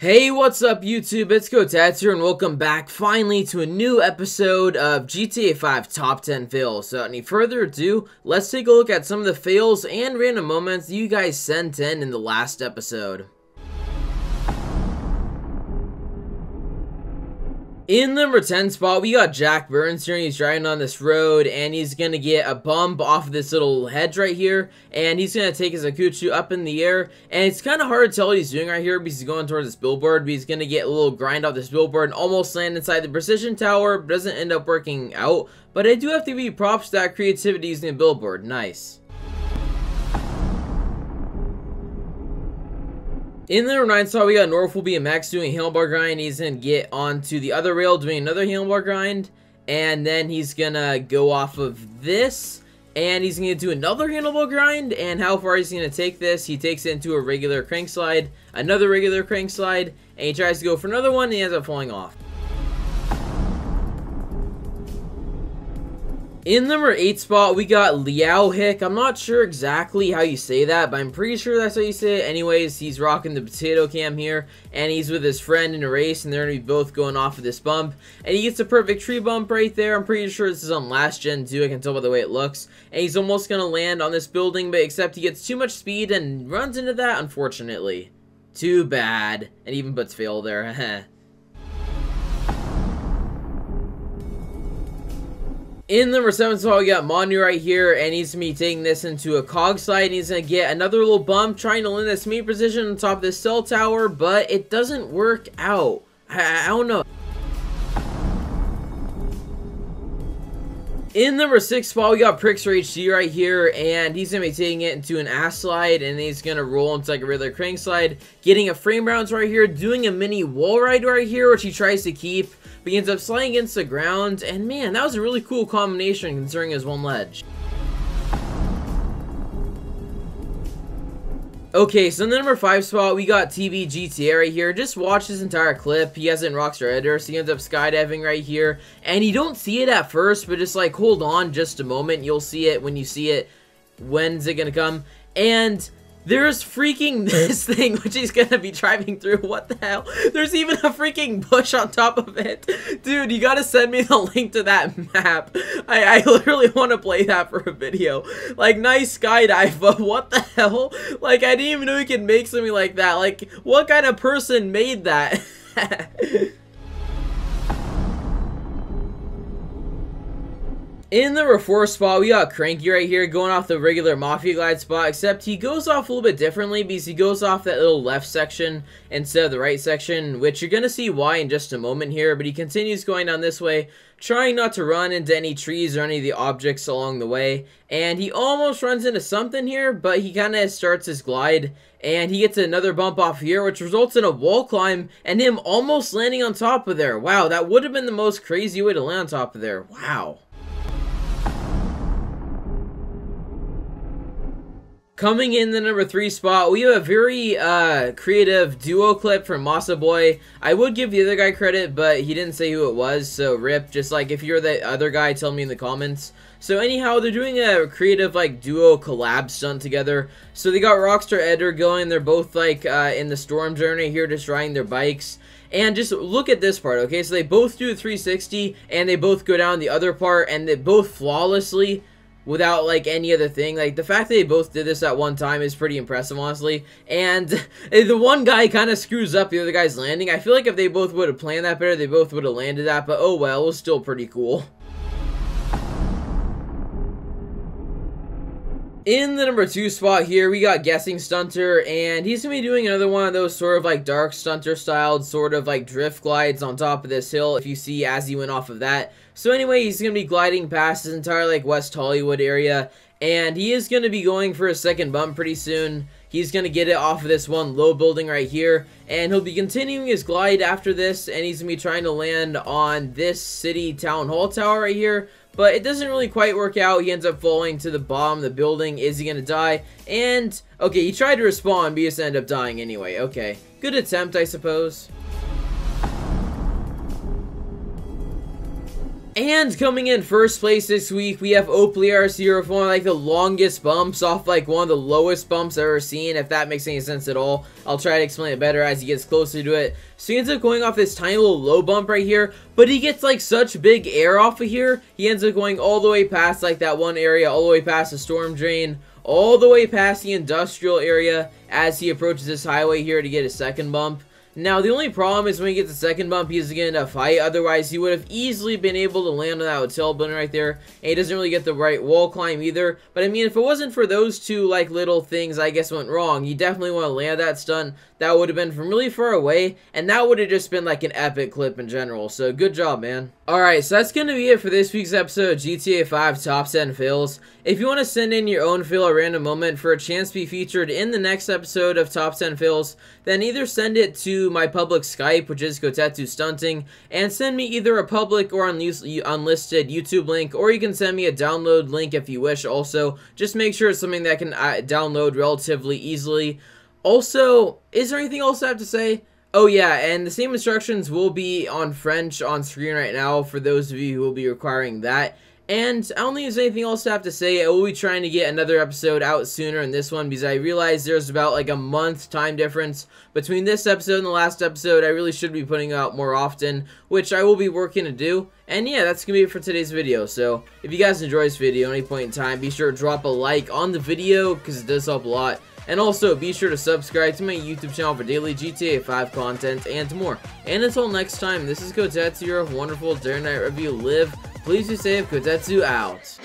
Hey, what's up YouTube? It's Kotetsu and welcome back finally to a new episode of GTA 5 Top 10 Fails. So without any further ado, let's take a look at some of the fails and random moments you guys sent in the last episode. In number 10 spot, we got Jack Burns here. He's driving on this road, and he's going to get a bump off of this little hedge right here, and he's going to take his Kotetsu up in the air, and it's kind of hard to tell what he's doing right here because he's going towards this billboard, but he's going to get a little grind off this billboard and almost land inside the precision tower, but doesn't end up working out. But I do have to give you props to that creativity using the billboard. Nice. In the number 9 spot, we got Norfolk BMX doing a handlebar grind. He's going to get onto the other rail doing another handlebar grind. And then he's going to go off of this. And he's going to do another handlebar grind. And how far is he going to take this? He takes it into a regular crank slide. Another regular crank slide. And he tries to go for another one and he ends up falling off. In number 8 spot, we got Liao Hick. I'm not sure exactly how you say that, but I'm pretty sure that's how you say it. Anyways, he's rocking the potato cam here, and he's with his friend in a race, and they're going to be both going off of this bump. And he gets a perfect tree bump right there. I'm pretty sure this is on last gen too. I can tell by the way it looks. And he's almost going to land on this building, but except he gets too much speed and runs into that, unfortunately. Too bad. And even puts fail there. In number 7 spot, we got Manu right here, and he's going to be taking this into a cog slide, and he's going to get another little bump, trying to land this main position on top of this cell tower, but it doesn't work out. I don't know. In number 6 spot, we got Prixer HD right here, and he's going to be taking it into an ass slide, and he's going to roll into like a regular crank slide, getting a frame bounce right here, doing a mini wall ride right here, which he tries to keep. But he ends up sliding against the ground, and man, that was a really cool combination considering his one ledge. Okay, so in the number 5 spot, we got TV GTA right here. Just watch this entire clip. He has it in Rockstar Editor, so he ends up skydiving right here. And you don't see it at first, but just like hold on just a moment. You'll see it when you see it. When's it gonna come? And there's freaking this thing, which he's gonna be driving through. What the hell? There's even a freaking bush on top of it. Dude, you gotta send me the link to that map. I literally want to play that for a video. Like, nice skydive, but what the hell? Like, I didn't even know you could make something like that. Like, what kind of person made that? In the number 4 spot, we got Cranky right here going off the regular Mafia Glide spot, except he goes off a little bit differently because he goes off that little left section instead of the right section, which you're going to see why in just a moment here, but he continues going down this way, trying not to run into any trees or any of the objects along the way, and he almost runs into something here, but he kind of starts his glide, and he gets another bump off here, which results in a wall climb, and him almost landing on top of there. Wow, that would have been the most crazy way to land on top of there. Wow. Coming in the number 3 spot, we have a very creative duo clip from Masa Boy. I would give the other guy credit, but he didn't say who it was, so rip. Just like, if you're the other guy, tell me in the comments. So anyhow, they're doing a creative like duo collab stunt together. So they got Rockstar Editor going. They're both like in the storm journey here, just riding their bikes. And just look at this part, okay? So they both do a 360, and they both go down the other part, and they both flawlessly, without like any other thing. Like, the fact that they both did this at one time is pretty impressive, honestly. And the one guy kind of screws up the other guy's landing. I feel like if they both would have planned that better, they both would have landed that, but oh well, it was still pretty cool. In the number 2 spot here, we got Guessing Stunter, and he's going to be doing another one of those sort of like dark Stunter styled sort of like drift glides on top of this hill, if you see as he went off of that. So anyway, he's going to be gliding past this entire like West Hollywood area, and he is going to be going for a second bump pretty soon. He's going to get it off of this one low building right here, and he'll be continuing his glide after this, and he's going to be trying to land on this city town hall tower right here. But it doesn't really quite work out. He ends up falling to the bottom of the building. Is he going to die? And, okay, he tried to respawn, but he just ended up dying anyway. Okay, good attempt, I suppose. And coming in first place this week, we have Opliars here with one of like the longest bumps off like one of the lowest bumps I've ever seen, if that makes any sense at all. I'll try to explain it better as he gets closer to it. So he ends up going off this tiny little low bump right here, but he gets like such big air off of here. He ends up going all the way past like that one area, all the way past the storm drain, all the way past the industrial area as he approaches this highway here to get a second bump. Now, the only problem is when he gets the second bump, he's getting a fight. Otherwise, he would have easily been able to land on that hotel building right there. And he doesn't really get the right wall climb either. But, I mean, if it wasn't for those two, like, little things I guess went wrong, you definitely want to land that stunt. That would have been from really far away. And that would have just been, like, an epic clip in general. So, good job, man. Alright, so that's going to be it for this week's episode of GTA 5 Top 10 Fails. If you want to send in your own fail or random moment for a chance to be featured in the next episode of Top 10 Fails, then either send it to my public Skype, which is KotetsuStunting, and send me either a public or unlisted YouTube link, or you can send me a download link if you wish also. Just make sure it's something that can download relatively easily. Also, is there anything else I have to say? Oh yeah, and the same instructions will be on French on screen right now for those of you who will be requiring that. And I don't think there's anything else to have to say. I will be trying to get another episode out sooner than this one because I realize there's about like a month time difference between this episode and the last episode. I really should be putting out more often, which I will be working to do. And yeah, that's going to be it for today's video. So if you guys enjoy this video at any point in time, be sure to drop a like on the video because it does help a lot. And also, be sure to subscribe to my YouTube channel for daily GTA 5 content and more. And until next time, this is Kotetsu, your wonderful Dare Night Review. Live, please be safe, Kotetsu out.